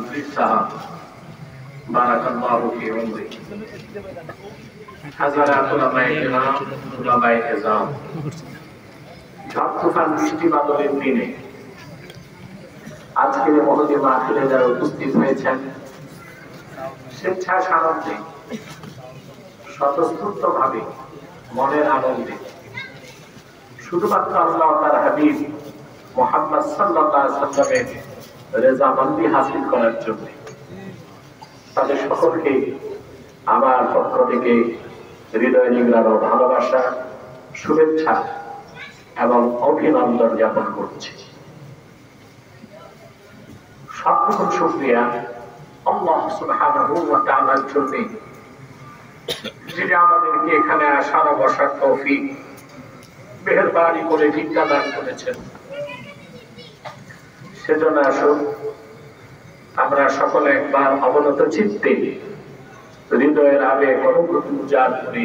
তান্ত্রিক সাহেব বারাকাল্লাহু ফি উমরি হাজারাত উলামায়ে কেরাম উলামায়ে ইজাম ঝড়-তুফান বৃষ্টি বাদলের দিনে আজকের মহতী মাহফিলে যারা উপস্থিত হয়েছেন স্বেচ্ছা সানন্দে স্বতঃস্ফূর্ত ভাবে মনের আনন্দে শুধুমাত্র আল্লাহ তার হাবিব মুহাম্মদ সাল্লাল্লাহু আলাইহি ওয়াসাল্লামের রেজামন্দি হাসিল করার জন্য তাদের সকলকে আমার পক্ষ থেকে হৃদয় নিংড়ানো ভালোবাসা শুভেচ্ছা এবং অভিনন্দন জ্ঞাপন করছি। সবরকম শুকরিয়া আল্লাহ সুবহানাহু ওয়া তাআলার জন্য, যিনি আমাদেরকে এখানে আসার বসার তৌফিক মেহেরবানি করে ভিক্ষা দান করেছেন। সেজন্য আসুন আমরা সকলে একবার অবনত চিত্তে হৃদয়ের আবেগ অনুভূতি উজাড় করে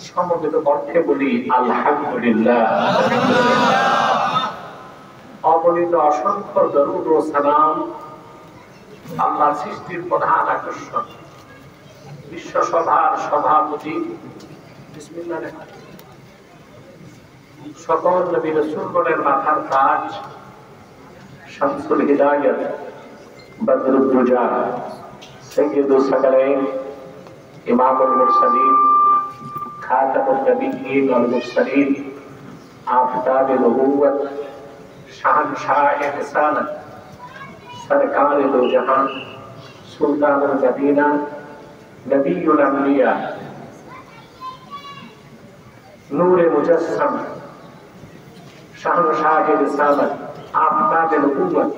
সমবেত কণ্ঠে বলি আলহামদুলিল্লাহ। অবনীত অসংখ্য দরুদ ও সালাম আল্লাহর সৃষ্টির প্রধান আকর্ষণ বিশ্ব সভার সভাপতি বিসমিল্লাহ সকল নবী রাসূলগণের মাথার তাজ শামসুল হিদায়াত বদরুদ দুজা সাইয়্যিদুস সাকালাইন ইমামুল মুরসালিন খাতামুন নবিয়্যিন ওয়াল মুরসালিন আফতাবে নবুওয়াত শাহনশাহে রিসালাত সরকারে দো জাহান সুলতানুল মদিনা নবিয়ুল আম্বিয়া নূরে মুজাসসাম শাহনশাহে রিসালাত আফতাবে নবুওয়াত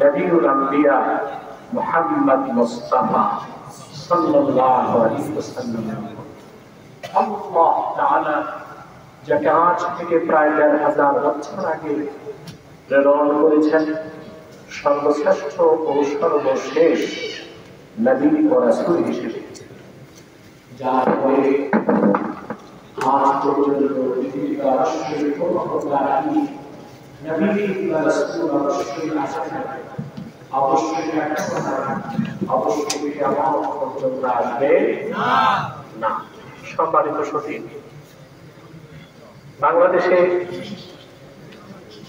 নবিয়ুল আম্বিয়া মুহাম্মদ মুস্তাফা সাল্লাল্লাহু আলাইহি ওয়াসাল্লাম। আল্লাহ তাআলা যাকে আজ থেকে প্রায় ১,৫০০ বছর আগে প্রেরণ করেছেন সর্বশ্রেষ্ঠ ও সর্বশেষ নবী ও রাসূল হিসেবে, যার পরে আজ পর্যন্ত পৃথিবীর আসলে কোনো প্রকারই নবী বা রাসূল অবশ্যই আসেন, অবশ্যই অবশ্যই কিয়ামত পর্যন্ত আসবে না। সম্মানিত সতীন, বাংলাদেশে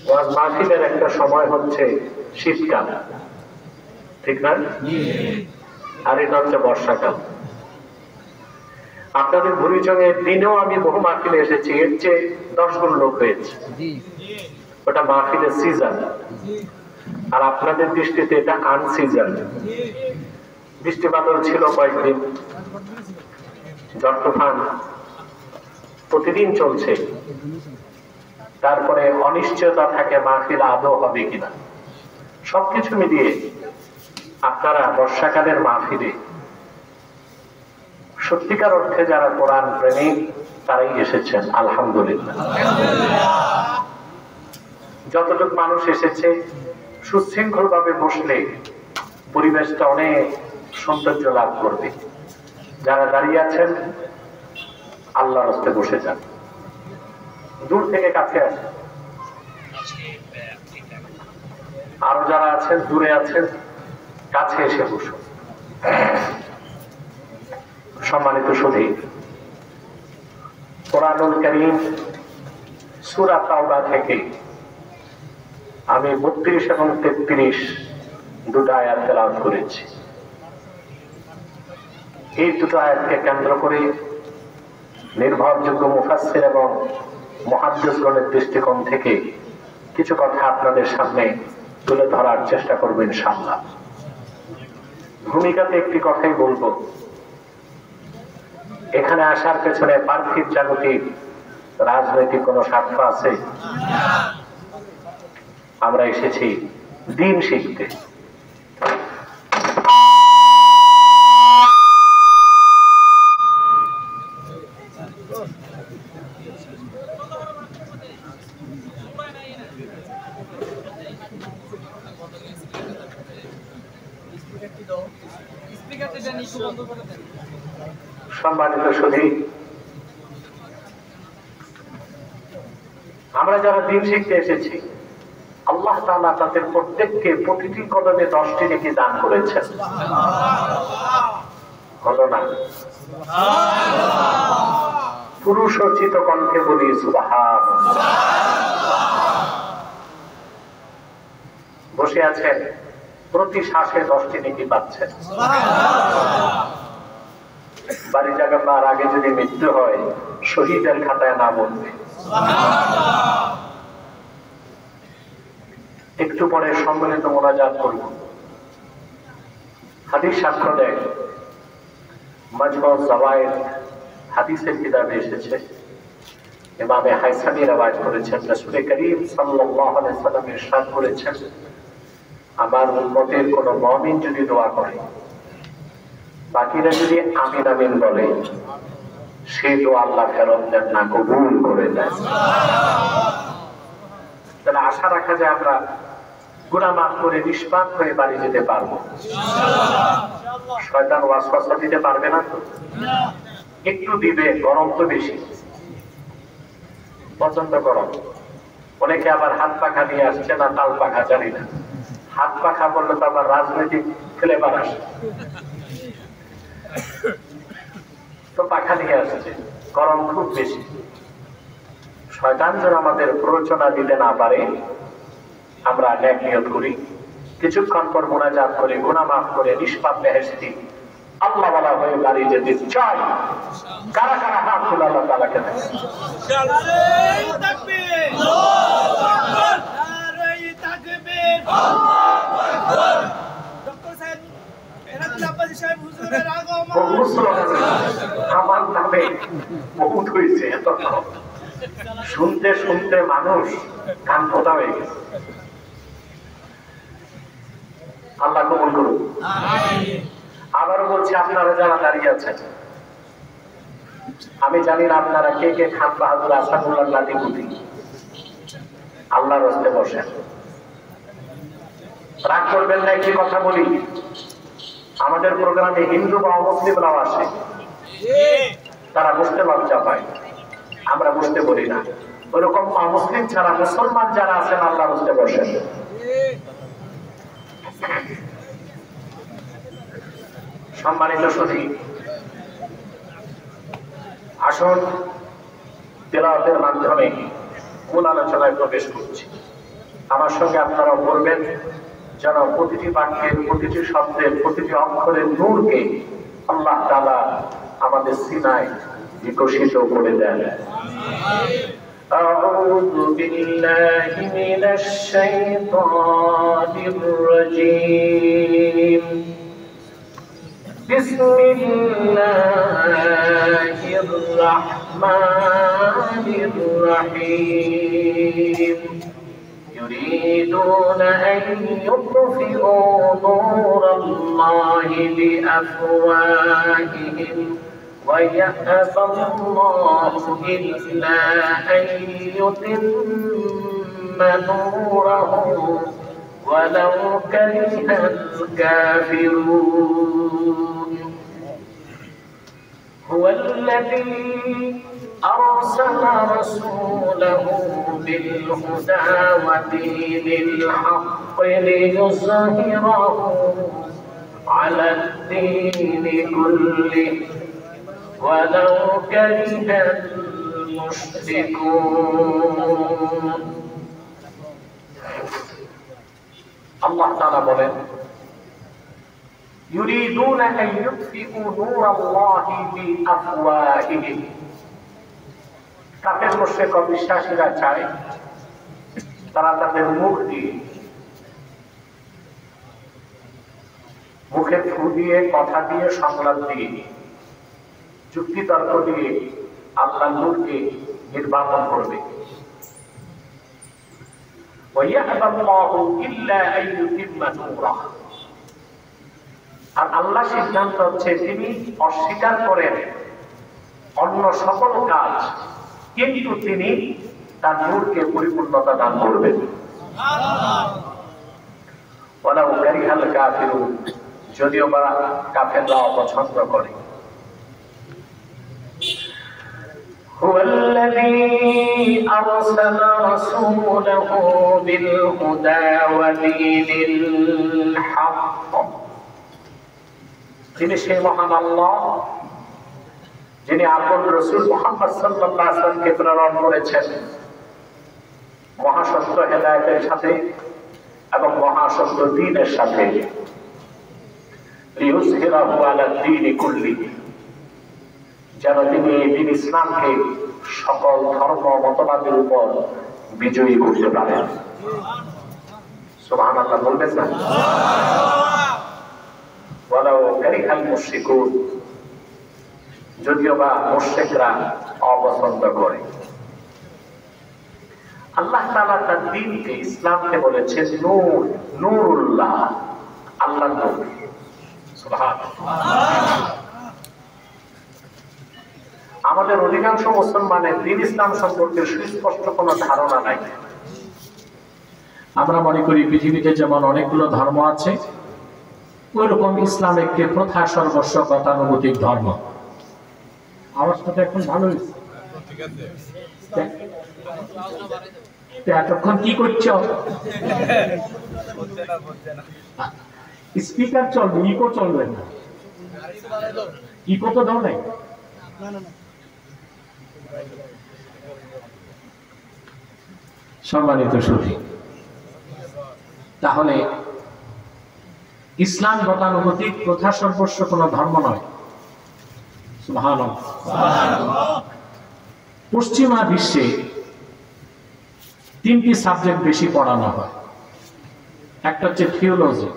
ওয়াজ মাহফিলের একটা সময় হচ্ছে শীতকাল, ঠিক না? আর এটা হচ্ছে বর্ষাকাল। আপনাদের ভুরিচঙের দিনেও আমি বহু মাহফিলে এসেছি, এর চেয়ে 10 গুণ লোক হয়েছে। ওটা মাহফিলের সিজন, আর আপনাদের দৃষ্টিতে এটা আনসিজন। বৃষ্টি বাদল ছিল কয়েকদিন, ঝড় তুফান প্রতিদিন চলছে, তারপরে অনিশ্চয়তা থাকে মাহফিল আদৌ হবে কিনা। সবকিছু মিলিয়ে আপনারা বর্ষাকালের মাহফিলে সত্যিকার অর্থে যারা কোরআন প্রেমিক তারাই এসেছেন, আলহামদুলিল্লাহ। যতটুকু মানুষ এসেছে সুশৃঙ্খল ভাবে বসলে পরিবেশটা অনেক সৌন্দর্য লাভ করবে। যারা দাঁড়িয়ে আছেন আল্লাহর রাস্তায় বসে যান, দূর থেকে কাছে আসেন। আরো যারা আছেন দূরে আছেন কাছে এসে বসুন। সম্মানিত সুধী, কোরআনুল কারীম সূরা তাওবা থেকে আমি ৩২ এবং ৩৩ দুটো আয়াত তেলাওয়াত করেছি। এই দুটো আয়াতকে কেন্দ্র করে নির্ভরযোগ্য মুফাসসির এবং মুহাদ্দিসগণের দৃষ্টিকোণ থেকে কিছু কথা আপনাদের সামনে তুলে ধরার চেষ্টা করব ইনশাআল্লাহ। ভূমিকাতে একটি কথাই বলবো, এখানে আসার পেছনে পার্থিব জাগতিক রাজনৈতিক কোন স্বার্থ আছে? আমরা এসেছি দ্বীন শিখতে। সম্মানিত সুধী, আমরা যারা দ্বীন শিখতে এসেছি, আল্লাহ তাআলা তাদের প্রত্যেককে প্রতিটি কদমে 10টি নেকি দান করেছেন। হলো না? পুরুষোচিত কণ্ঠে বলি সুবহানাল্লাহ। বসে আছেন, প্রতি শ্বাসে 10টি নেকি পাচ্ছেন। বাড়ি জায়গা পাওয়ার আগে যদি মৃত্যু হয়, শহীদের খাতায় নাম উঠবে। একটু পরে সম্মিলিত মোনাজাত করব। হাদিস সাক্ষ্য দেয়, মাজমুউজ যাওয়ায়েদ হাদিসের কিতাবে এসেছে, ইমামে হাইসামি রওয়ায়াত করেছেন, রাসূল করিম সাল্লাল্লাহু আলাইহি ওয়াসাল্লাম ইরশাদ করেছেন, আমার উম্মতের কোন মুমিন যদি দোয়া করে, বাকিরা যদি আমিন আমিন বলে, সেই দোয়া আল্লাহ ফেরত দেন না, কবুল করে দেন। তাহলে আশা রাখা যায় আমরা গুনাহ মাফ করে নিষ্পাপ হয়ে বাড়ি যেতে পারবো। শয়তান ওয়াসওয়াসা দিতে পারবে না তো? একটু দিবে, গরম তো বেশি, প্রচন্ড গরম। অনেকে আবার হাত পাখা নিয়ে আসছে, না তাল পাখা জানি না। হাত পাখা বললে তো আবার রাজনৈতিক ফ্লেভার আসে, তো পাখা নিয়ে আসছে, গরম খুব বেশি। শয়তান যেন আমাদের প্ররোচনা দিতে না পারে, আমরা নেক নিয়ত করি, কিছুক্ষণ পর মুনাজাত করে গুনাহ মাফ করে নিষ্পাপ বেহেশতি আল্লাহ ওয়ালা হয়ে বাড়ি যেতে চাই। কারা কারা হাত তুলে আল্লাহ তাআলাকে দেখেন? নারে তাকবীর, আল্লাহু আকবার, নারে তাকবীর, আল্লাহু আকবার। ডক্টর সাহেব এনাদুল আব্বাসী সাহেব হুজুরের আগমন, আমার নামে বহুত হয়েছে এতক্ষণ, শুনতে শুনতে মানুষ কান ফোটা হয়ে গেছে। আল্লাহ কবুল করুন। আবারও বলছি, আপনারা যারা দাঁড়িয়ে আছেন, আমি জানি না আপনারা কে কে খান বাহাদুর আসাদুল্লাহ লাঠিপুতি আল্লাহর রাস্তায় বসেন। রাগ করবেন না, একটি কথা বলি, আমাদের প্রোগ্রামে হিন্দু বা অমুসলিমরাও আসে, তারা বুঝতে লজ্জা পায়, আমরা বুঝতে বলি না। ওইরকম অমুসলিম ছাড়া মুসলমান যারা আছেন আল্লাহর রাস্তায় বসেন। সম্মানিত সুধী, আসুন তেলাওয়াতের মাধ্যমে মূল আলোচনায় প্রবেশ করছি। আমার সঙ্গে আপনারা বলবেন, যেন প্রতিটি বাক্যের, প্রতিটি শব্দের, প্রতিটি অক্ষরের নূরকে আল্লাহ তাআলা আমাদের সিনায় বিকশিত করে দেন। أعوذ بالله من الشيطان الرجيم. بسم الله الرحمن الرحيم. يريدون أن يطفئوا نور الله بأفواههم ويأبى الله إلا أن يتم نوره ولو كره الكافرون. هو الذي أرسل رسوله بالهدى ودين الحق ليظهره على الدين كله ولو كره المشركون. আল্লাহ তাআলা বলেন, ইউরিদুনা আন ইউতফিউ নূরাল্লাহি বিআফওয়াহিহিম। কাফের মুশরিক ও বিশ্বাসীরা চায় তারা তাদের মুখ দিয়ে, মুখে ফু দিয়ে, কথা দিয়ে, সংলাপ দিয়ে, যুক্তি তর্ক দিয়ে আল্লাহর নূরকে নির্বাপন করবে। আর আল্লাহ সিদ্ধান্ত হচ্ছে, তিনি অস্বীকার করেন অন্য সকল কাজ, কিন্তু তিনি তার নূরকে পরিপূর্ণতা দান করবেন। ওয়ালাউ কারিহাল কাফিরুন, যদিও বা কাফেররা অপছন্দ করে। هو الذي أرسل رسوله بالهدى ودين الحق যিনি সেই মহান আল্লাহ যিনি আপন রাসূল মুহাম্মদ সাল্লাল্লাহু আলাইহি ওয়াসাল্লামকে প্রেরণ করেছেন মহাসত্য হেদায়েতের সাথে এবং মহাসত্য দ্বীনের সাথে লিইয়ুযহিরাহু আলা দ্বীনি কুল্লিহি যেন তিনি এই দ্বীন ইসলামকে সকল ধর্ম মতবাদের উপর বিজয়ী করতে পারেন। সুবহানাল্লাহ বলবেন না? ওয়ালাউ কারিহাল মুশরিকুন যদিও বা মুশরিকরা অপছন্দ করে। আল্লাহ তাআলা তার দ্বীনকে ইসলামকে বলেছেন নূর, নূরুল্লাহ, আল্লাহর নূর। সুবহানাল্লাহ। আমাদের অধিকাংশ মুসলমানের দ্বীন ইসলাম সম্পর্কে সুস্পষ্ট কোনো ধারণা নাই। আমরা মনে করি পৃথিবীতে যেমন অনেকগুলো ধর্ম আছে ওইরকম ইসলাম একটি প্রথা সর্বস্ব গতানুগতিক ধর্ম। অবস্থাটা এখন ভালো হয়েছে। এতক্ষণ কি করছো? স্পিকার চলবে, ইকো চলবে না। ইকো তো দাও নাই। সম্মানিত সুধী, তাহলে ইসলাম গতানুগতিক প্রথা সর্বস্ব কোন ধর্ম নয়। সুবহানাল্লাহ। পশ্চিমা বিশ্বে তিনটি সাবজেক্ট বেশি পড়ানো হয়। একটা হচ্ছে থিওলজি,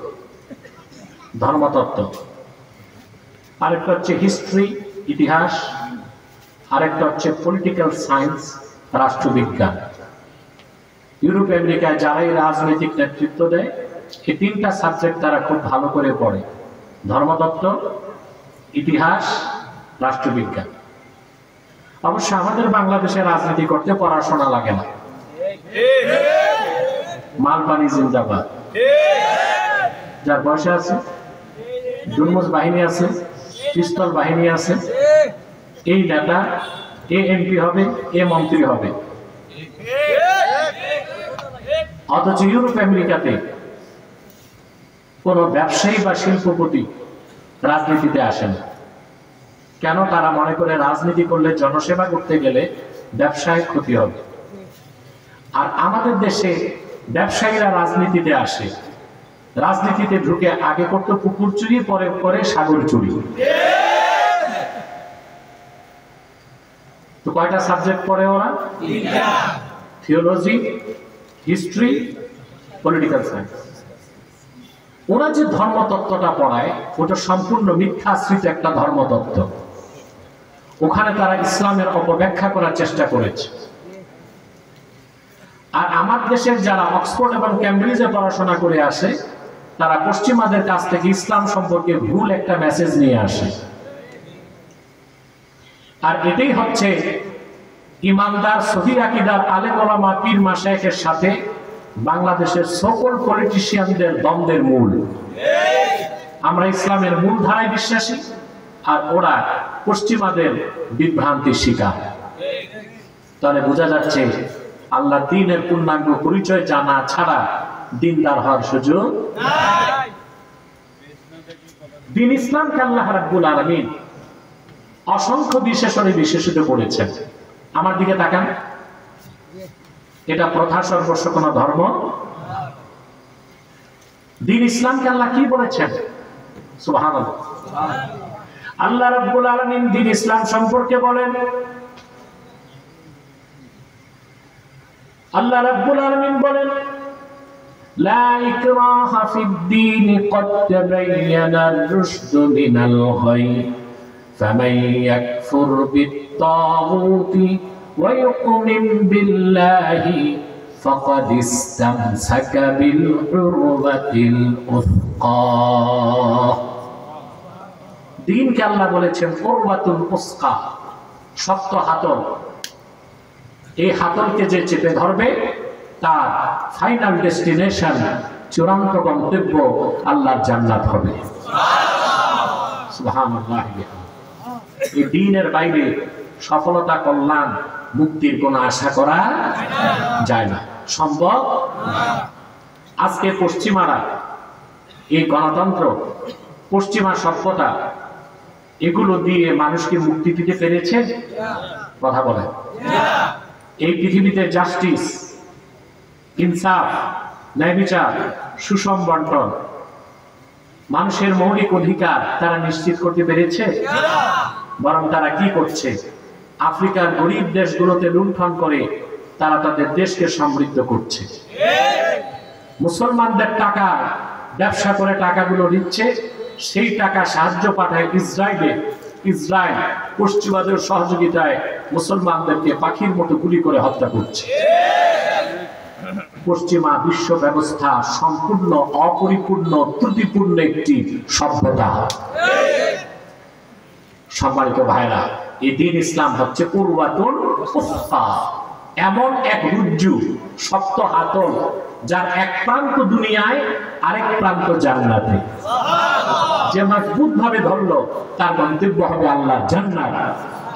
ধর্মতত্ত্ব, আরেকটা হচ্ছে হিস্ট্রি, ইতিহাস, আরেকটা হচ্ছে পলিটিক্যাল সায়েন্স, রাষ্ট্রবিজ্ঞান। ইউরোপ আমেরিকায় যারাই রাজনৈতিক নেতৃত্ব দেয় এই তিনটা সাবজেক্ট তারা খুব ভালো করে পড়ে, ধর্মতত্ত্ব, ইতিহাস, রাষ্ট্রবিজ্ঞান। অবশ্য আমাদের বাংলাদেশে রাজনীতি করতে পড়াশোনা লাগে না। মালপানি জিন্দাবাদ। যার বয়সে আছে, জুলমুস বাহিনী আছে, পিস্তল বাহিনী আছে, এই নেতা এ এমপি হবে, এ মন্ত্রী হবে। অথচ ইউরোপ আমেরিকাতে কোন ব্যবসায়ী বা শিল্পপতি রাজনীতিতে আসে না। কেন? তারা মনে করে রাজনীতি করলে, জনসেবা করতে গেলে ব্যবসায় ক্ষতি হবে। আর আমাদের দেশে ব্যবসায়ীরা রাজনীতিতে আসে, রাজনীতিতে ঢুকে আগে করতো পুকুর চুরি, পরে করে সাগর চুরি। তো কয়টা সাবজেক্ট পড়ে ওরা? Theology, history, political science. ওরা যে ধর্মতত্ত্বটা পড়ায় ওটা সম্পূর্ণ মিথ্যাশ্রিত একটা ধর্মতত্ত্ব। ওখানে তারা ইসলামের অপব্যাখ্যা করার চেষ্টা করেছে। আর আমার দেশের যারা অক্সফোর্ড এবং ক্যামব্রিজে পড়াশোনা করে আসে তারা পশ্চিমাদের কাছ থেকে ইসলাম সম্পর্কে ভুল একটা মেসেজ নিয়ে আসে। আর এটাই হচ্ছে ইমানদার সহিহ আকীদার আলেম ওলামা পীর মাশায়েখের সাথে বাংলাদেশের সকল পলিটিশিয়ানদের দ্বন্দ্বের মূল। আমরা ইসলামের মূল ধারায় বিশ্বাসী আর ওরা পশ্চিমাদের বিভ্রান্তির শিকার। তাহলে বোঝা যাচ্ছে আল্লাহ দ্বীনের পূর্ণাঙ্গ পরিচয় জানা ছাড়া দ্বীনদার হওয়ার সুযোগ নাই। দ্বীন ইসলামকে আল্লাহ রাব্বুল আলামিন অসংখ্য বিশেষণে বিশেষিত করেছেন। আমার দিকে তাকান, এটা প্রথা সর্বস্ব কোন ধর্ম। দ্বীন ইসলামকে আল্লাহ কি বলেছেন? সুবহানাল্লাহ। আল্লাহ রাব্বুল আলামিন দ্বীন ইসলাম সম্পর্কে বলেন, আল্লাহ রাব্বুল আলামিন বলেন, লা ইকরাহা ফিদ-দীন ক্বাদ তাবায়্যানার রুশদু মিনাল গায় ফামান ইয়াকফুর বিত-তাগুতি ওয়া ইউমিন বিল্লাহি ফাকাদ ইসতামসাকা বিল উরওয়াতিল উসকা। দ্বীনকে আল্লাহ বলেছেন উরওয়াতুল উসকা, শক্ত হাতল। এই হাতলকে যে চেপে ধরবে তার ফাইনাল ডেস্টিনেশন, চূড়ান্ত গন্তব্য আল্লাহর জান্নাত হবে। সুবহানাল্লাহ। এই দ্বীনের বাইরে সফলতা, কল্যাণ মুক্তির কোনো আশা করা যায় না, সম্ভব। আজকে পশ্চিমারা এই গণতন্ত্র, পশ্চিমা সভ্যতা, এগুলো দিয়ে মানুষকে মুক্তি দিতে পেরেছে? কথা বলেন। এই পৃথিবীতে জাস্টিস, ইনসাফ, ন্যায় বিচার, সুষম বন্টন, মানুষের মৌলিক অধিকার তারা নিশ্চিত করতে পেরেছে? বরং তারা কি করছে? আফ্রিকার গরিব দেশগুলোতে লুণ্ঠন করে তারা তাদের দেশকে সমৃদ্ধ করছে। মুসলমানদের টাকা ব্যবসা করে টাকাগুলো নিচ্ছে, সেই টাকা সাহায্য পাঠায় ইসরায়েলে। ইসরায়েল পশ্চিমাদের সহযোগিতায় মুসলমানদেরকে পাখির মতো গুলি করে হত্যা করছে। পশ্চিমা বিশ্ব ব্যবস্থা সম্পূর্ণ অপরিপূর্ণ, ত্রুটিপূর্ণ একটি সভ্যতা। সম্মানিত ভাইরা, এই দ্বীন ইসলাম হচ্ছে উরওয়াতুল উসফা, এমন এক রুজ্জু, শক্ত হাতল, যার এক প্রান্ত দুনিয়ায়, আরেক প্রান্ত জান্নাতে। যে মজবুত ভাবে ধরলো তার গন্তব্য হবে আল্লাহর জান্নাত,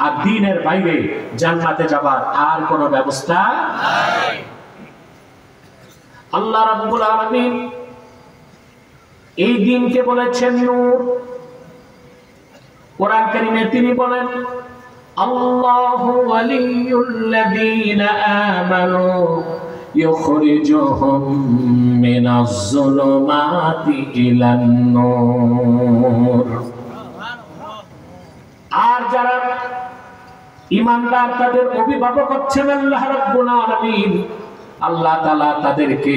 আর দ্বীনের বাইরে জান্নাতে যাবার আর কোনো ব্যবস্থা নাই। আল্লাহ রাব্বুল আলামিন এই দ্বীনকে বলেছেন নূর। কোরআন কারীমে তিনি বলেন, আল্লাহু ওয়ালিয়ুল্লাযীনা আমানু ইখরিজুহুম মিনাজ যুলুমাতি ইলান নূর। আর যারা ঈমানদার তাদের অভিভাবক হচ্ছেন আল্লাহ রাব্বুল আলামিন। আল্লাহ তাআলা তাদেরকে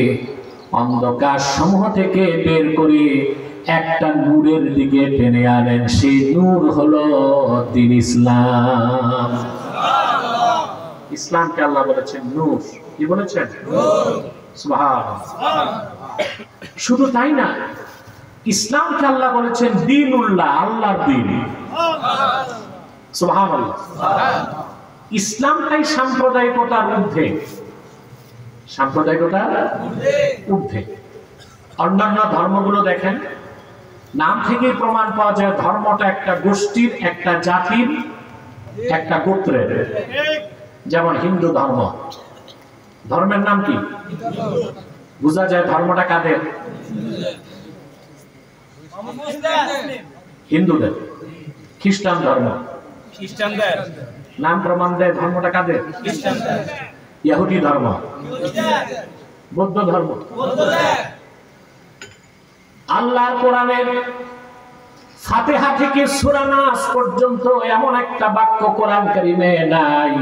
অন্ধকার সমূহ থেকে বের করে একটা নূরের দিকে টেনে আনেন। সেই নূর হলো দ্বীন ইসলাম। ইসলামকে আল্লাহ বলেছেন নূর। কি বলেছেন? সুবহানাল্লাহ। শুধু তাই না, ইসলামকে আল্লাহ বলেছেন দ্বীনুল্লাহ, আল্লাহর দ্বীন। সুবহানাল্লাহ। ইসলামটাই সাম্প্রদায়িকতার ঊর্ধ্বে, সাম্প্রদায়িকতার ঊর্ধ্বে। অন্যান্য ধর্মগুলো দেখেন, নাম থেকেই প্রমাণ পাওয়া যায় ধর্মটা একটা গোষ্ঠীর, একটা জাতির, একটা গোত্রের। যেমন হিন্দু ধর্ম, ধর্মের নাম কি? বোঝা যায় ধর্মটা কাদের? হিন্দুদের। খ্রিস্টান ধর্ম, খ্রিস্টানদের। নাম প্রমাণ দেয় ধর্মটা কাদের? খ্রিস্টানদের। ইহুদি ধর্ম, বৌদ্ধ ধর্ম। আল্লাহর কোরআনের ফাতিহা থেকে সূরা নাস পর্যন্ত এমন একটা বাক্য কোরআন কারীমে নাই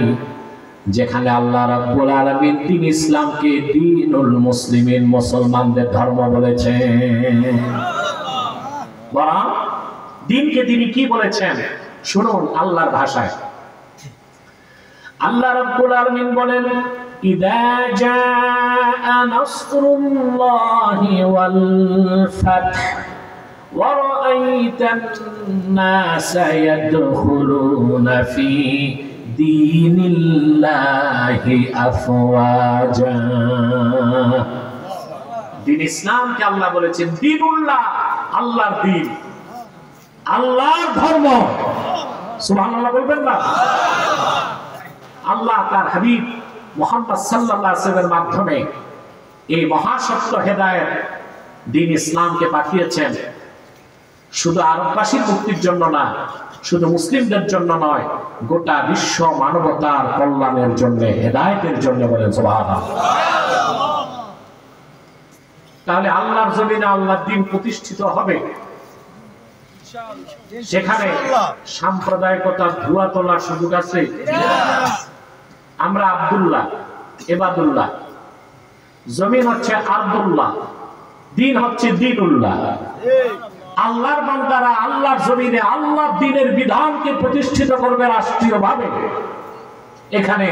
যেখানে আল্লাহ রাব্বুল আলামিন দ্বীন ইসলামকে দ্বীনুল মুসলিমিন, মুসলমানদের ধর্ম বলেছেন। বরং দ্বীনকে তিনি কি বলেছেন শুনুন আল্লাহর ভাষায়। আল্লাহ রাব্বুল আলামিন বলেন, ইযা জাআ নাসরুল্লাহি ওয়াল ফাতহ ওয়া রাআইতান নাসা ইয়াদখুলুনা ফি দীনিল্লাহি আফওয়াজা। দ্বীন ইসলামকে আল্লাহ বলেছেন দ্বীনুল্লাহ, আল্লাহর দ্বীন, আল্লাহর ধর্ম। সুবহানাল্লাহ বলবেন না? আল্লাহ তার হাবিব মুহাম্মদ সাল্লাল্লাহু আলাইহি ওয়াসাল্লামের মাধ্যমে এই মহাসত্য হেদায়েত দ্বীন ইসলামকে পাঠিয়েছেন শুধু আরববাসীর মুক্তির জন্য না, শুধু মুসলিমদের জন্য নয়, গোটা বিশ্ব মানবতার কল্যাণের জন্য, হেদায়েতের জন্য। বলেন সুবহানাল্লাহ। তাহলে আল্লাহর জমিনে আল্লাহর দ্বীন প্রতিষ্ঠিত হবে, সেখানে সাম্প্রদায়িকতার ধোঁয়া তোলার সুযোগ আছে? আমরা আব্দুল্লাহ, এবাদুল্লাহ, জমিন হচ্ছে আব্দুল্লাহ, দ্বীন হচ্ছে দ্বীনুল্লাহ। আল্লাহর বান্দারা আল্লাহর জমিনে আল্লাহর দ্বীনের বিধানকে প্রতিষ্ঠিত করবে রাষ্ট্রীয়ভাবে। এখানে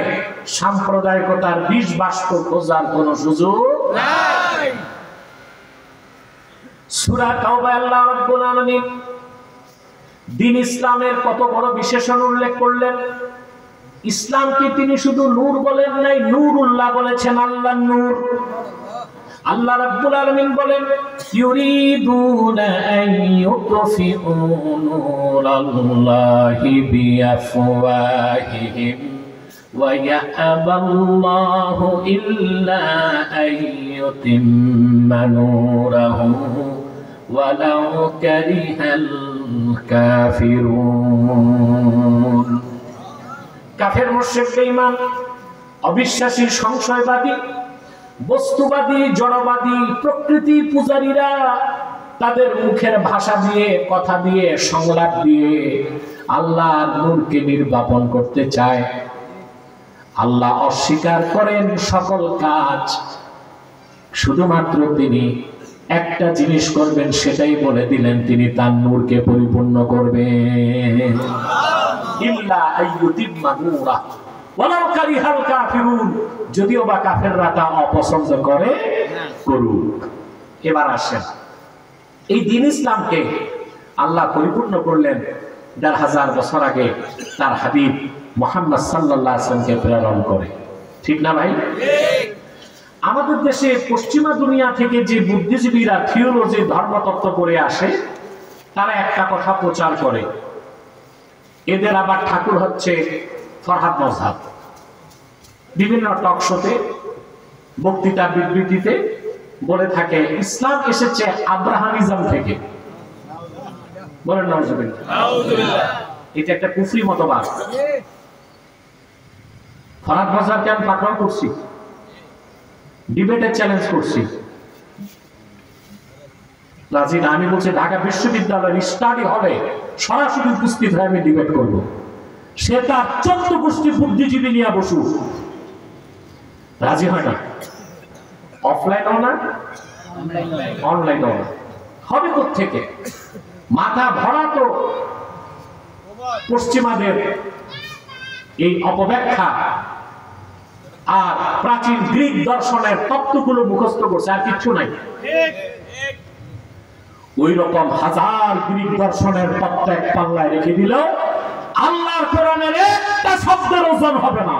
সাম্প্রদায়িকতার বিষ বাষ্প খোঁজার কোনো সুযোগ নাই। সূরা তাওবায় আল্লাহ রাব্বুল আলামিন দ্বীন ইসলামের কত বড় বিশেষণ উল্লেখ করলেন। ইসলামকে তিনি শুধু নূর বলেন নাই, নূরুল্লাহ বলেছেন, আল্লাহর নূর। আল্লাহ রাব্বুল আলামিন বলেন, ইউরিদুনা আন ইউতফিউ নূরাল্লাহি বিআফওয়াহিহিম وَيَأْبَى اللَّهُ إِلَّا أَن يُتِمَّ نُورَهُ وَلَوْ كَرِهَ الْكَافِرُونَ। কাফের, মুশরিক, বেঈমান, অবিশ্বাসী, সংশয়বাদী, বস্তুবাদী, জড়বাদী, প্রকৃতি পূজারীরা তাদের মুখের ভাষা দিয়ে, কথা দিয়ে, সংলাপ দিয়ে আল্লাহর নূরকে নির্বাপন করতে চায়। আল্লাহ অস্বীকার করেন সকল কাজ, শুধুমাত্র তিনি একটা জিনিস করবেন, সেটাই বলে দিলেন, তিনি তার নূরকে পরিপূর্ণ করবেন। ইল্লা আইয়ুতিম্মা নূরা ওয়ালাউ কারিহাল কাফিরুন, যদিও বা কাফেররা তা অপছন্দ করে করুক। এবার আসেন, এই দ্বীন ইসলামকে আল্লাহ পরিপূর্ণ করলেন ১৫০০ বছর আগে তার হাবিব মুহাম্মদ সাল্লাল্লাহু আলাইহি ওয়াসাল্লামকে প্রেরণ করে। ঠিক না ভাই? আমাদের দেশে পশ্চিমা দুনিয়া থেকে যে বুদ্ধিজীবীরা থিওলজি, ধর্মতত্ত্ব পড়ে আসে, তারা একটা কথা প্রচার করে, এদের আবার ঠাকুর হচ্ছে ফরহাদ মজহাব। বিভিন্ন টক শোতে, বক্তৃতা, বিবৃতিতে বলে থাকে ইসলাম এসেছে আব্রাহামিজম থেকে। বলেন নাউজুবিল্লাহ। এটা একটা কুফরি মতবাদ। ফরহাদ মজহাবকে আমি পাকড়াও করছি, ডিবেটে চ্যালেঞ্জ করছি। রাজি না? আমি বলছি ঢাকা বিশ্ববিদ্যালয়ের স্টাডি হলে সরাসরি উপস্থিত হয়ে আমি ডিবেট করব। সে তার 14 গোষ্ঠী বুদ্ধিজীবী নিয়ে বসুক, রাজি হয় না। অফলাইনও না, অনলাইনও না। হবে কোত্থেকে? মাথা ভরা তো পশ্চিমাদের এই অপব্যাখ্যা আর প্রাচীন গ্রিক দর্শনের তত্ত্বগুলো মুখস্থ করছে, আর কিচ্ছু নাই। ওই রকম হাজার গ্রিক দর্শনের তত্ত্ব এক পাল্লায় রেখে দিল, আল্লাহর কোরআনের একটা শব্দের ওজন হবে না।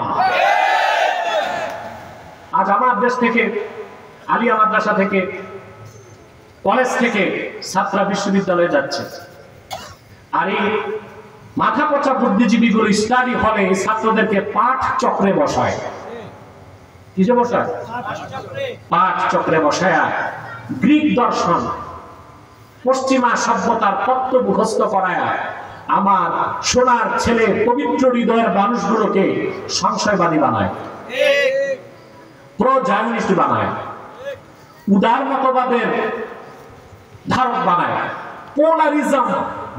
আজ আমার দেশ থেকে, আলিয়া মাদ্রাসা থেকে, কলেজ থেকে ছাত্রা বিশ্ববিদ্যালয়ে যাচ্ছে, আর এই মাথা পচা বুদ্ধিজীবীগুলো স্টাডি হলে ছাত্রদেরকে পাঠ চক্রে বসায়। কিসে বসায়? পাঠ চক্রে বসায় গ্রিক দর্শন, পশ্চিমা সভ্যতার তত্ত্ব মুখস্থ করায় আমার সোনার ছেলে, পবিত্র হৃদয়ের মানুষগুলোকে সংশয়বাদী বানায়, প্রো-জায়নিস্ট বানায়, উদার মতবাদের ধারক বানায়, পোলারিজম,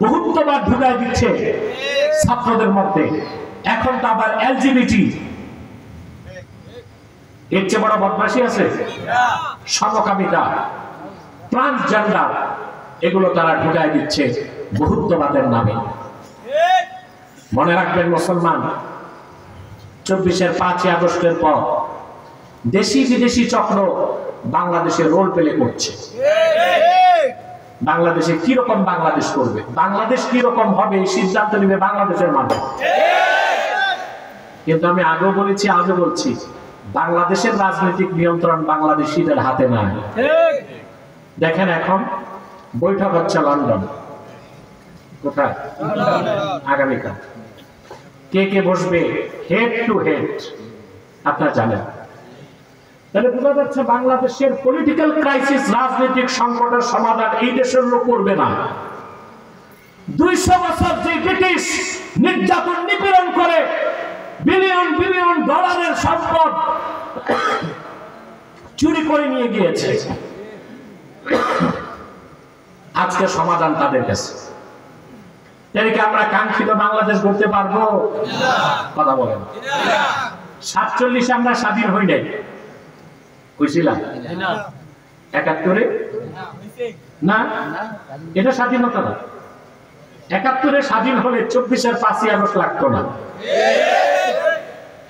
বহুত্ববাদ ঢুকায় দিচ্ছে ছাত্রদের মধ্যে। এখন তো আবার এলজিবিটি, এর চেয়ে বড় বদমাশি আছে? সমকামিতা, ট্রান্সজেন্ডার, এগুলো তারা ঢুকায় দিচ্ছে বহুত্ববাদের নামে। মনে রাখবেন মুসলমান, 24-এর 5ই আগস্টের পর দেশি বিদেশি চক্র বাংলাদেশে রোল প্লে করছে। বাংলাদেশে কিরকম বাংলাদেশ করবে, বাংলাদেশ কিরকম হবে, এই সিদ্ধান্ত নেবে বাংলাদেশের মানুষ। কিন্তু আমি আগেও বলেছি, আজও বলছি, বাংলাদেশের রাজনৈতিক নিয়ন্ত্রণ বাংলাদেশিদের হাতে নাই। দেখেন এখন বৈঠক হচ্ছে লন্ডন। কোথায়? আগামীকাল। কে কে বসবে? হেড টু হেড আপনারা জানেন। তাহলে বোঝা যাচ্ছে বাংলাদেশের পলিটিক্যাল ক্রাইসিস, রাজনৈতিক সংকটের সমাধান এই দেশের লোক করবে না। 200 বছর যে ব্রিটিশ নির্যাতন, নিপীড়ন করে বিলিয়ন বিলিয়ন ডলারের সম্পদ চুরি করে নিয়ে গিয়েছে, আজকে সমাধান তাদের কাছে। এদিকে আমরা কাঙ্ক্ষিত বাংলাদেশ গড়তে পারবো? কথা বলেন। 47 আমরা স্বাধীন হই নাই, বুঝছিলাম? 71-এ না, এটা স্বাধীনতা না। 71-এ স্বাধীন হলে 24-এর 5ই আগস্ট লাগতো না।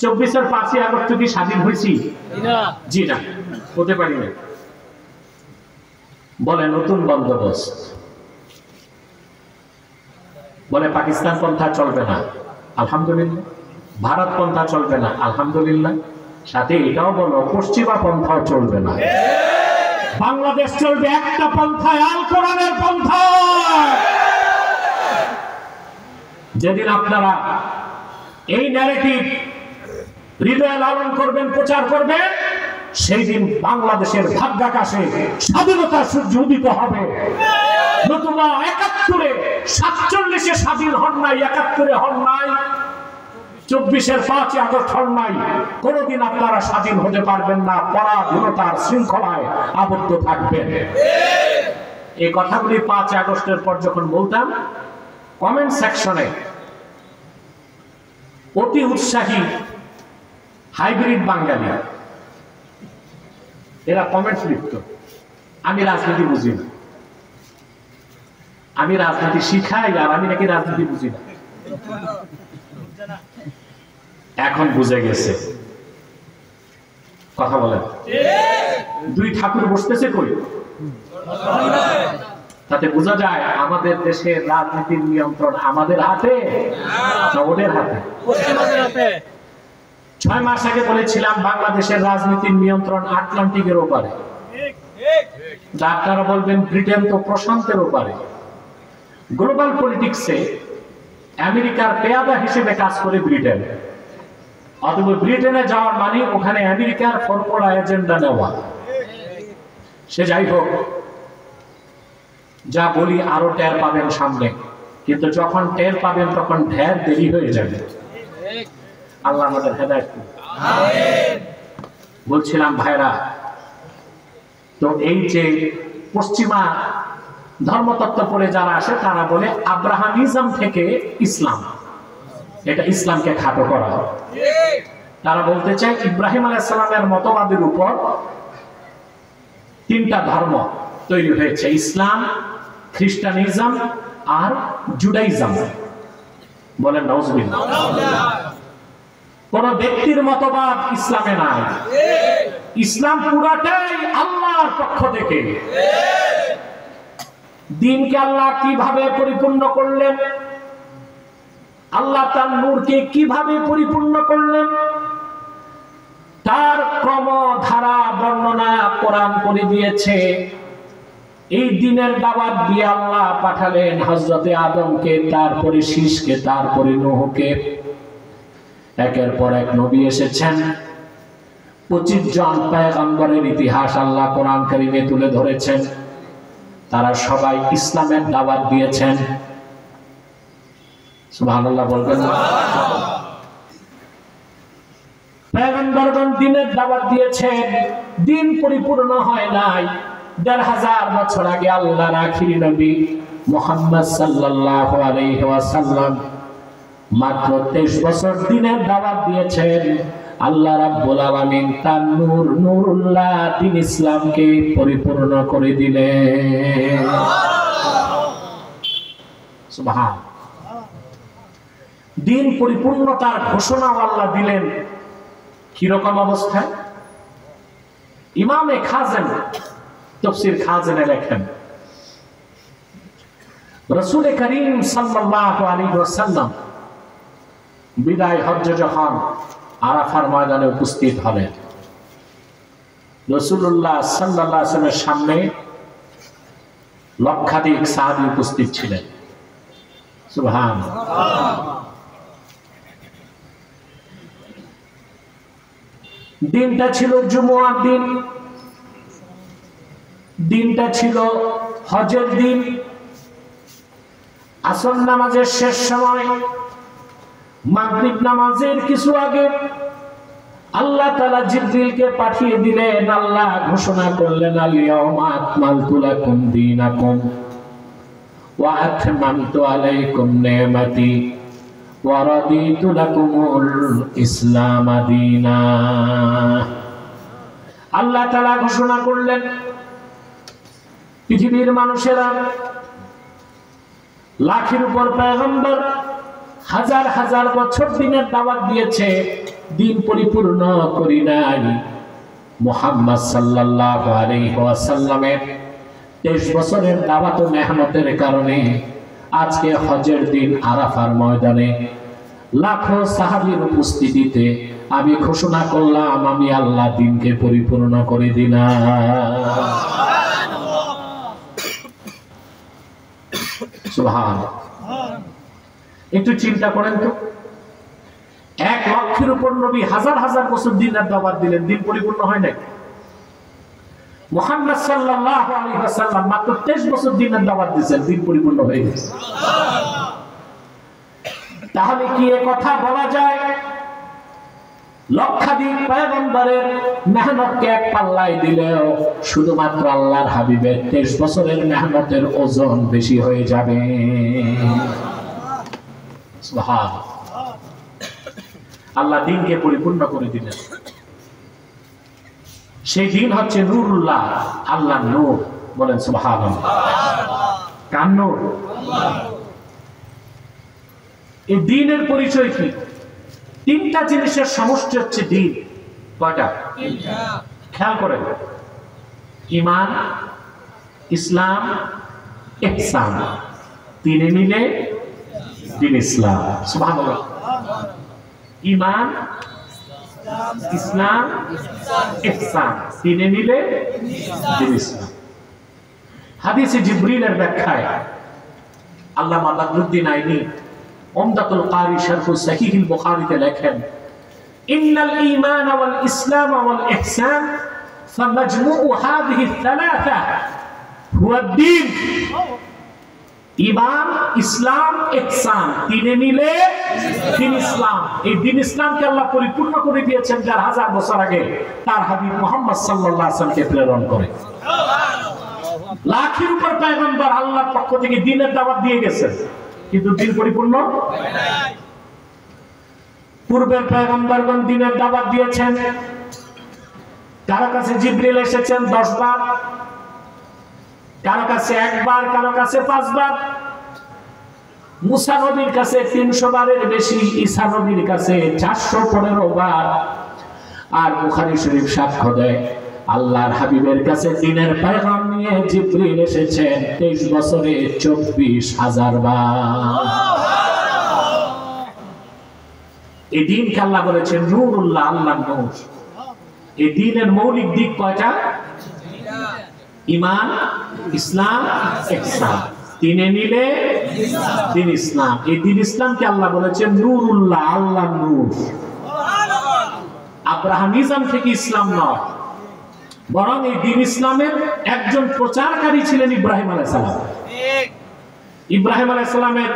24-এর 5ই আগস্ট কি স্বাধীন হয়েছি? জি না, হতে পারি না। বলে নতুন বন্দোবস্ত, বলে পাকিস্তান পন্থা চলবে না, আলহামদুলিল্লাহ। ভারত পন্থা চলবে না, আলহামদুলিল্লাহ। সাথে এটাও বলো পশ্চিমা পন্থাও চলবে না। বাংলাদেশ চলবে একটা পন্থায়, আল কোরআনের পন্থায়। যেদিন আপনারা এই ন্যারেটিভ হৃদয়ে লালন করবেন, প্রচার করবেন, সেই দিন বাংলাদেশের ভাগ্যাকাশে স্বাধীনতার সূর্য উদিত হবে। নতুবা ৭১-এ ৪৭-এ স্বাধীন হন নাই, ৭১-এ হন নাই, ২৪-এর ৫ই আগস্ট হন নাই, কোনদিন আপনারা স্বাধীন হতে পারবেন না, পরাধীনতার শৃঙ্খলায় আবদ্ধ থাকবেন। এই কথাগুলি ৫ আগস্টের পর যখন বলতাম, কমেন্ট সেকশনে অতি উৎসাহী হাইব্রিড বাঙালি এরা কমেন্টস লিখত, আমি রাজনীতি বুঝি না, আমি রাজনীতি শিখাই, আর আমি নাকি রাজনীতি বুঝি না। এখন বুঝে গেছে। কথা বলেন, দুই ঠাকুর বসতেছে কই? তাতে বোঝা যায় আমাদের দেশের রাজনীতির নিয়ন্ত্রণ আমাদের হাতে না ওদের হাতে। ৬ মাস আগে বলেছিলাম বাংলাদেশের রাজনীতির নিয়ন্ত্রণ আটলান্টিকের ওপারে, আপনারা বলবেন ব্রিটেন তো প্রশান্তের ওপারে। গ্লোবাল পলিটিক্সে আমেরিকার পেয়াদা হিসেবে কাজ করে ব্রিটেন, অথবা ব্রিটেনে যাওয়ার মানে ওখানে আমেরিকার ফর্মুলা এজেন্ডা নেওয়া। সে যাই হোক, যা বলি আরো টের পাবেন সামনে, কিন্তু যখন টের পাবেন তখন ঢের দেরি হয়ে যাবে। আল্লাহ আমাদের হেদায়েত করুন। বলছিলাম ভাইরা, তো এই যে পশ্চিমা ধর্মতত্ত্ব পড়ে যারা আসে তারা বলে আব্রাহামিজম থেকে ইসলাম, এটা ইসলামকে খাটো করা। তারা বলতে চায় ইব্রাহিম আলাইহিস সালামের মতবাদের উপর 3টা ধর্ম তৈরি হয়েছে, ইসলাম, খ্রিস্টানিজম আর জুডাইজম। বলেন নাউজুবিল্লাহ। কোন ব্যক্তির মতবাদ ইসলামে নাই, ইসলাম পুরাটাই আল্লাহর পক্ষ থেকে। দ্বীনকে আল্লাহ কিভাবে পরিপূর্ণ করলেন, আল্লাহ তার নূরকে কিভাবে পরিপূর্ণ করলেন, তার ক্রমধারা বর্ণনা কোরআন করে দিয়েছে। এই দ্বীনের দাওয়াত দিয়ে আল্লাহ পাঠালেন হযরতে আদমকে, তারপরে শীষকে, তারপরে নূহকে। একের পর এক নবী এসেছেন, 25 জন পয়গম্বরের ইতিহাস আল্লাহ কোরআন কারীমে তুলে ধরেছেন। তারা সবাই ইসলামের দাওয়াত দিয়েছেন। সুবহানাল্লাহ বলবেন না? পয়গম্বরগণ দ্বীনের দাওয়াত দিয়েছেন, দ্বীন পরিপূর্ণ হয় নাই। ১৫০০ বছর আগে আল্লাহর আখিরি নবী মুহাম্মদ সাল্লাল্লাহু আলাইহি ওয়াসাল্লাম মাত্র 23 বছর দ্বীনের দাওয়াত দিয়েছেন। আল্লাহ রাব্বুল আলামিন তার নূর, নূরুল্লাহ দ্বীন ইসলামকে পরিপূর্ণ করে দিলেন। সুবহান। দ্বীন পরিপূর্ণতার ঘোষণা আল্লাহ দিলেন কিরকম অবস্থায়? ইমামে খাজেন তাফসীর খাজেনে লেখেন, রাসূল করিম সাল্লাল্লাহু আলাইহি ওয়াসাল্লাম বিদায় হজ্জে যখন আরাফার ময়দানে উপস্থিত হলেন, রাসূলুল্লাহ সাল্লাল্লাহু আলাইহি ওয়াসাল্লামের সামনে লক্ষাধিক সাহাবী উপস্থিত ছিলেন। সুবহানাল্লাহ। দিনটা ছিল জুমুয়ার দিন, দিনটা ছিল হজের দিন। আসর নামাজের শেষ সময়, মাগরিব নামাজের কিছু আগে আল্লাহ তাআলা জিবরিলকে পাঠিয়ে দিলেন। আল্লাহ ঘোষণা করলেন, আল-ইয়াওমা আকমালতু লাকুম দীনাকুম ওয়া আতমামতু আলাইকুম নি'মাতি ওয়া রাদিতু লাকুমুল ইসলাম দীনা। আল্লাহ তাআলা ঘোষণা করলেন, পৃথিবীর মানুষেরা লাখের উপর পয়গম্বর হাজার হাজার বছর দিনের দাওয়াত দিয়েছে, দিন পরিপূর্ণ করি নাই। মুহাম্মদ সাল্লাল্লাহু আলাইহি ওয়াসাল্লামের 23 বছরের দাওয়াত ও মেহনতের কারণে আজকে হজের দিন আরাফার ময়দানে লাখো সাহাবীর উপস্থিতিতে আমি ঘোষণা করলাম, আমি আল্লাহ দিনকে পরিপূর্ণ করে দিলাম। সুবহানাল্লাহ। একটু চিন্তা করেন তো, 1 লক্ষের উপর নবী হাজার হাজার বছর দিনের দাওয়াত দিলেন, দিন পরিপূর্ণ হয় নাই। মুহাম্মদ সাল্লাল্লাহু আলাইহি ওয়াসাল্লাম মাত্র 23 বছর দিনের দাওয়াত দিয়েছেন, দিন পরিপূর্ণ হয়ে গেছে। তাহলে কি এ কথা বলা যায় লক্ষাধিক পয়গম্বরের মেহনতকে এক পাল্লায় দিলেও শুধুমাত্র আল্লাহর হাবিবের 23 বছরের মেহনতের ওজন বেশি হয়ে যাবে? সুবহানাল্লাহ। আল্লাহ দ্বীনকে পরিপূর্ণ করে দিলেন। সেই দিন হচ্ছে নূরুল্লাহ, আল্লাহর নূর। বলেন সুবহানাল্লাহ। কার নূর? এই দ্বীনের পরিচয় কি? 3টা জিনিসের সমষ্টি হচ্ছে দ্বীন। কয়টা? 3টা। খেয়াল করেন, ঈমান, ইসলাম, ইহসান, 3 মিলে দ্বীন ইসলাম। সুবহানাল্লাহ। ঈমান, ইসলাম, ইহসান, 3 মিলে দ্বীন ইসলাম। হাদিসে জিবরিলের ব্যাখ্যায় আল্লামা বদরুদ্দিন আইনি উমদাতুল কারি শরহ সহিহুল বুখারীতে লেখেন, ইন্নাল ঈমান ওয়াল ইসলাম ওয়াল ইহসান ফামাজমুউ হাযিহি الثلاثه হুয়া দ্বীন। ঈমান, ইসলাম, ইহসান, 3 মিলে দ্বীন ইসলাম। এই দ্বীন ইসলামকে আল্লাহ পরিপূর্ণ করে দিয়েছেন 4000 বছর আগে তার হাবিব মুহাম্মদ সাল্লাল্লাহু আলাইহি ওয়াসাল্লামকে প্রেরণ করে। লাখের উপর পয়গম্বর আল্লাহর পক্ষ থেকে দ্বীনের দাওয়াত দিয়ে গেছেন, কিন্তু দ্বীন পরিপূর্ণ হয় নাই। পূর্বের পয়গম্বরগণ দ্বীনের দাওয়াত দিয়েছেন। কারো কাছে জিবরিল এসেছেন 10 বার, কারো কাছে 1 বার, কারো কাছে 5 বার। মুসা নবীর কাছে 300 বারের বেশি, ঈসা নবীর কাছে 415 বার। আর বুখারী শরীফ সাক্ষ্য দেয় আল্লাহর হাবিবের কাছে দ্বীনের পয়গাম নিয়ে জিবরিল এসেছেন 23 বছরে 24,000 বার। এই দ্বীনকে আল্লাহ বলেছেন নূরুল্লাহ, আল্লাহর নূর। এই দ্বীনের মৌলিক দিক কয়টা? ঈমান, ইসলাম, ইহসান, 3 মিলে দ্বীন ইসলাম। এই দ্বীন ইসলামকে আল্লাহ বলেছেন নূরুল্লাহ, আল্লাহর নূর। আব্রাহামিজম থেকে ইসলাম নয়, বরং এই দ্বীন ইসলামের একজন প্রচারকারী ছিলেন ইব্রাহিম আলাইহিস সালাম। ইব্রাহিম আলাইহিস সালামের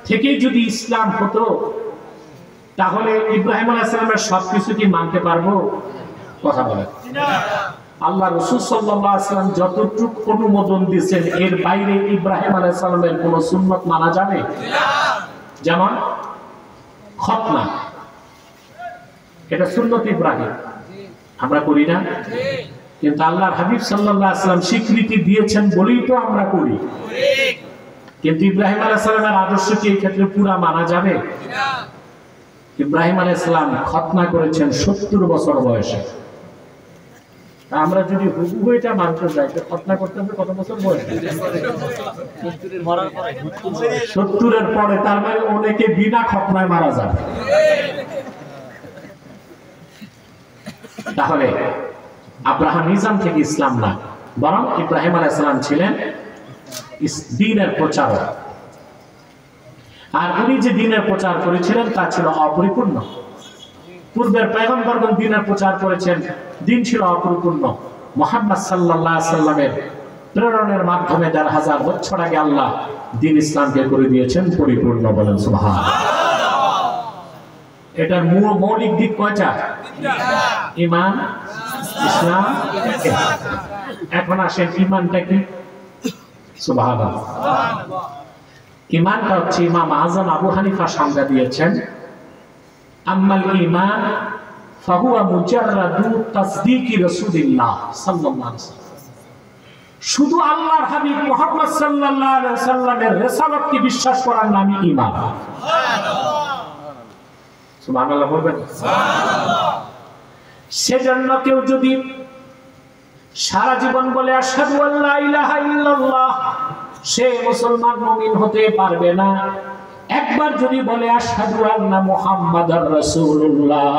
থেকেই যদি ইসলাম হতো, তাহলে ইব্রাহিম আলাইহিস সালামের সবকিছু কি মানতে পারবো? কথা বলেন। আল্লাহ রাসূল সাল্লাল্লাহু আলাইহি ওয়াসাল্লাম যতটুকু অনুমোদন দিয়েছেন, এর বাইরে ইব্রাহিম আলাইহিস সালামের কোন সুন্নাত মানা যাবে না। যেমন খতনা, এটা সুন্নত ইব্রাহিম, আমরা করি না? কিন্তু আল্লাহর হাবিব সাল্লাল্লাহু আলাইহি ওয়াসাল্লাম স্বীকৃতি দিয়েছেন বলেই তো আমরা করি। কিন্তু ইব্রাহিম আলাইহিস সালামের আদর্শ কি এই ক্ষেত্রে পুরা মানা যাবে না? ইব্রাহিম আলাইহিস সালাম খতনা করেছেন 70 বছর বয়সে। আমরা যদি হুবহু এটা মানতে যাই, তো খতনা করতে হবে কত বছর বয়সে? 70 এর পরে। তার মানে অনেকে বিনা খতনায় মারা যাবে। তাহলে আব্রাহামিজম থেকে ইসলাম না, বরং ইব্রাহিম আলাইহিস সালাম ছিলেন দ্বীনের প্রচারক। আর উনি যে দ্বীনের প্রচার করেছিলেন তা ছিল অপরিপূর্ণ। পূর্বের পয়গম্বরগণ দ্বীনের প্রচার করেছেন, দ্বীন ছিল অপরিপূর্ণ। মুহাম্মদ সাল্লাল্লাহু আলাইহি ওয়াসাল্লামের প্রেরণের মাধ্যমে 1000 বছর আগে আল্লাহ দ্বীন ইসলামকে করে দিয়েছেন পরিপূর্ণ। বলেন সুবহানাল্লাহ। এটার মৌলিক দিক কয়টা? ঈমান, ইসলাম, ইহসান। এখন আসেন ঈমানটা কি? সুবহানাল্লাহ। ঈমানটা হচ্ছে ইমাম আযম আবু হানিফা সংজ্ঞা দিয়েছেন, আম্মাল ঈমান ফাহুয়া মুজাররাদু তাসদীকি রাসূলিল্লাহ সাল্লাল্লাহু আলাইহি ওয়াসাল্লাম। শুধু আল্লাহর হাবিব মুহাম্মদ সাল্লাল্লাহু আলাইহি ওয়াসাল্লামের রিসালাতকে বিশ্বাস করার নামই ঈমান। সুবহানাল্লাহ বলবেন। সুবহানাল্লাহ। সেজন্য কেউ যদি সারা জীবন বলে আশহাদু আল্লা ইলাহা ইল্লাল্লাহ, সে মুসলমান মুমিন হতে পারবে না। একবার যদি বলে আশহাদু আন্না মুহাম্মাদার রাসূলুল্লাহ,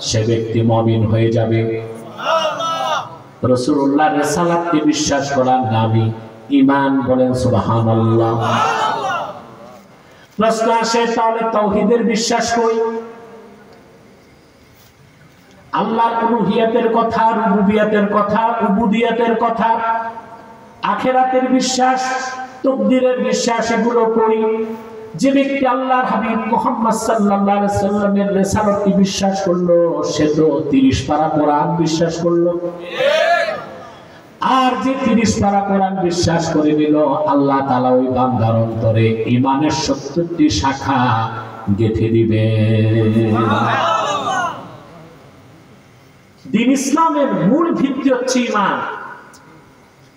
সে ব্যক্তি মুমিন হয়ে যাবে। সুবহানাল্লাহ। রাসূলুল্লাহর রিসালাতকে বিশ্বাস করার নামই ঈমান। বলেন সুবহানাল্লাহ। প্রশ্ন আসে, তাহলে তাওহীদের বিশ্বাস কই? আল্লাহর উলুহিয়াতের কথা, রুবুবিয়াতের কথা, উবুদিয়াতের কথা, আখিরাতের বিশ্বাস, তাকদীরের বিশ্বাস এগুলো করি। যে ব্যক্তি আল্লাহর হাবিব মুহাম্মদ সাল্লাল্লাহু আলাইহি সাল্লামের রিসালাতকে বিশ্বাস করলো, সে তো 30 পারা কোরআন বিশ্বাস করলো। আর যে 30 পারা কোরআন বিশ্বাস করে নিল, আল্লাহ তাআলা ওই বান্দার অন্তরে ঈমানের 70টি শাখা গেঁথে দিবে। দ্বীন ইসলামের মূল ভিত্তি হচ্ছে ঈমান।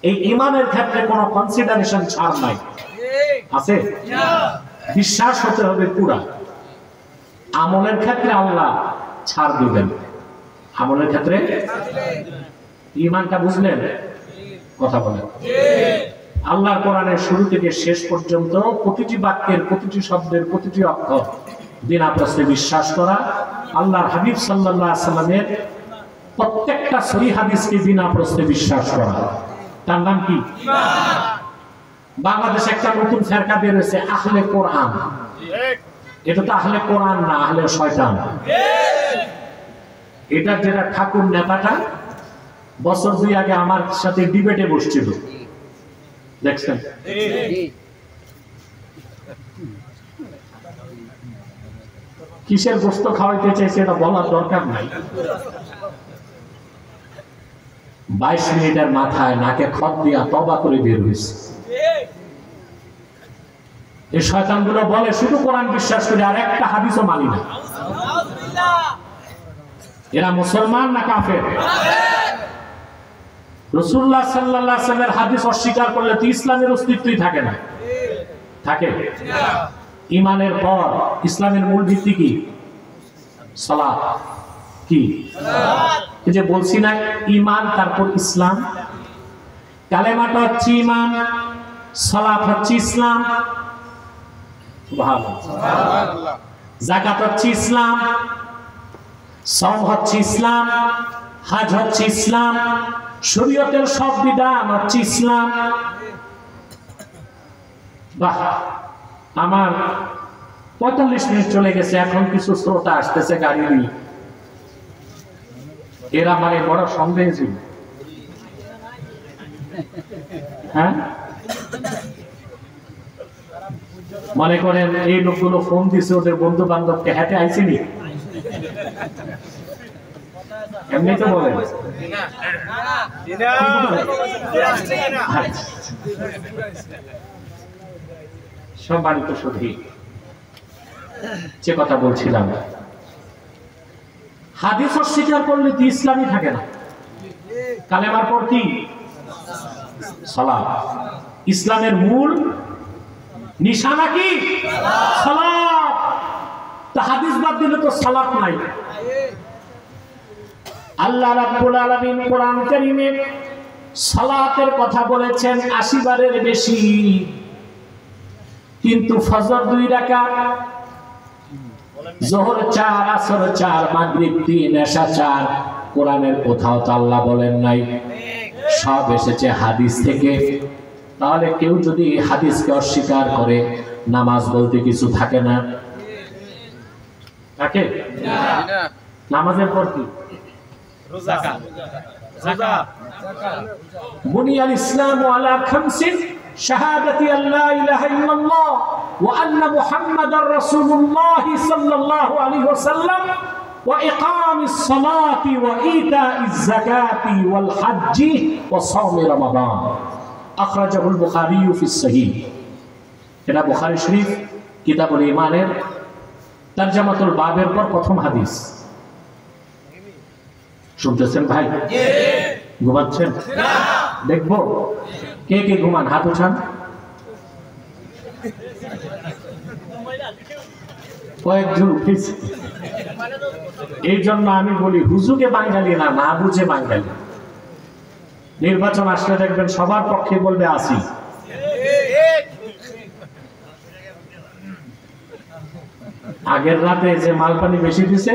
এই ঈমানের ক্ষেত্রে কোনো কনসিডারেশন ছাড় নাই, আছে? বিশ্বাস হতে হবে পুরা। আমলের ক্ষেত্রে আল্লাহ ছাড় দিবেন, আমলের ক্ষেত্রে। ঈমানটা বুঝলেন? কথা বলেন। আল্লাহর কোরআনের শুরু থেকে শেষ পর্যন্ত প্রতিটি বাক্যের, প্রতিটি শব্দের, প্রতিটি অক্ষর বিনা প্রশ্নে বিশ্বাস করা। আল্লাহর হাবিব সাল্লাল্লাহু আলাইহি সাল্লামের প্রত্যেকটা সহিহ হাদিসকে বিনা প্রশ্নে বিশ্বাস করা, তার নাম কি? বাংলাদেশে একটা নতুন ফেরকা বের হয়েছে, আহলে কোরআন। এটা তো আহলে কোরআন না, আহলে শয়তান। এটা যেটা ঠাকুর নেতাটা বছর 2 আগে আমার সাথে ডিবেটে বসছিল, দেখছেন? কিসের গোস্ত খাওয়াইতে চাইছে এটা বলার দরকার নাই। 22 মিনিটের মাথায় নাকে খত দিয়া তওবা করে বের হয়েছে। এই শয়তানগুলো বলে শুধু কোরআন বিশ্বাস করি, আর একটা হাদিসও মানি না। এরা মুসলমান না কাফের? রাসূলুল্লাহ সাল্লাল্লাহু আলাইহি ওয়াসাল্লামের হাদিস অস্বীকার করলে তো ইসলামের অস্তিত্বই থাকে না। থাকে? ঈমানের পর ইসলামের মূল ভিত্তি কি? সালাত। কি? এই যে বলছি না, ঈমান তারপর ইসলাম। কালেমাটা হচ্ছে ঈমান, সালাত হচ্ছে ইসলাম। সুবহানাল্লাহ। যাকাত হচ্ছে ইসলাম, সাওম হচ্ছে ইসলাম, হজ হচ্ছে ইসলাম, শরীয়তের সব বিধান হচ্ছে ইসলাম। বাহ, আমার 45 মিনিট চলে গেছে, এখন কিছু শ্রোতা আসতেছে গাড়ি নিয়ে। এরা মানে বড় সন্দেহ ছিল। হ্যাঁ, মনে করেন এই লোকগুলো ফোন দিছে ওদের বন্ধু বান্ধবকে, হাতে আইসিনি এমনি তো বলেন। সম্মানিত সুধী, যে কথা বলছিলাম, হাদিস অস্বীকার করলে তো ইসলামই থাকে না। কালেমার পর কি? সালাত। ইসলামের মূল নিশানা কি? সালাত। তা হাদিস বাদ দিলে তো সালাত নাই। আল্লাহ রাব্বুল আলামিন কোরআন কারীমে সালাতের কথা বলেছেন 80 বারের বেশি, কিন্তু ফজর 2 রাকাত, যোহর 4, আসর 4, মাগরিব 3, এশা 4 কোরআনের কোথাও তো আল্লাহ বলেন নাই। সব এসেছে হাদিস থেকে। তাহলে কেউ যদি হাদিসকে অস্বীকার করে, নামাজ বলতে কিছু থাকে না। থাকে? নামাজের পর কি? রোজা। বুনিয়াল ইসলামু আলা খামসিন, শাহাদাতি আল্লা ইলাহা ইল্লাল্লাহ ওয়া আন্না মুহাম্মাদার রাসূলুল্লাহ সাল্লাল্লাহু আলাইহি ওয়াসাল্লাম ওয়া ইকামিস সালাতি ওয়া ইতাইজ যাকাতি ওয়াল হজ্জি ওয়া সাওমি রমাদান। আখরাজাহুল বুখারী ফিস সহিহ। এটা বুখারী শরীফ কিতাবুল ঈমানের তারজামাতুল বাবের পর প্রথম হাদিস। শুনতেছেন ভাই? ঘুমাচ্ছেন? দেখবো কে কে ঘুমান, হাত উঠান। কয়েকজন উঠেছে। এই জন্য আমি বলি, হুজুকে বাঙালি না, না বুঝে বাঙালি। নির্বাচন আসলে দেখবেন সবার পক্ষে বলবে আসি। আগের রাতে যে মালপানি বেশি দিছে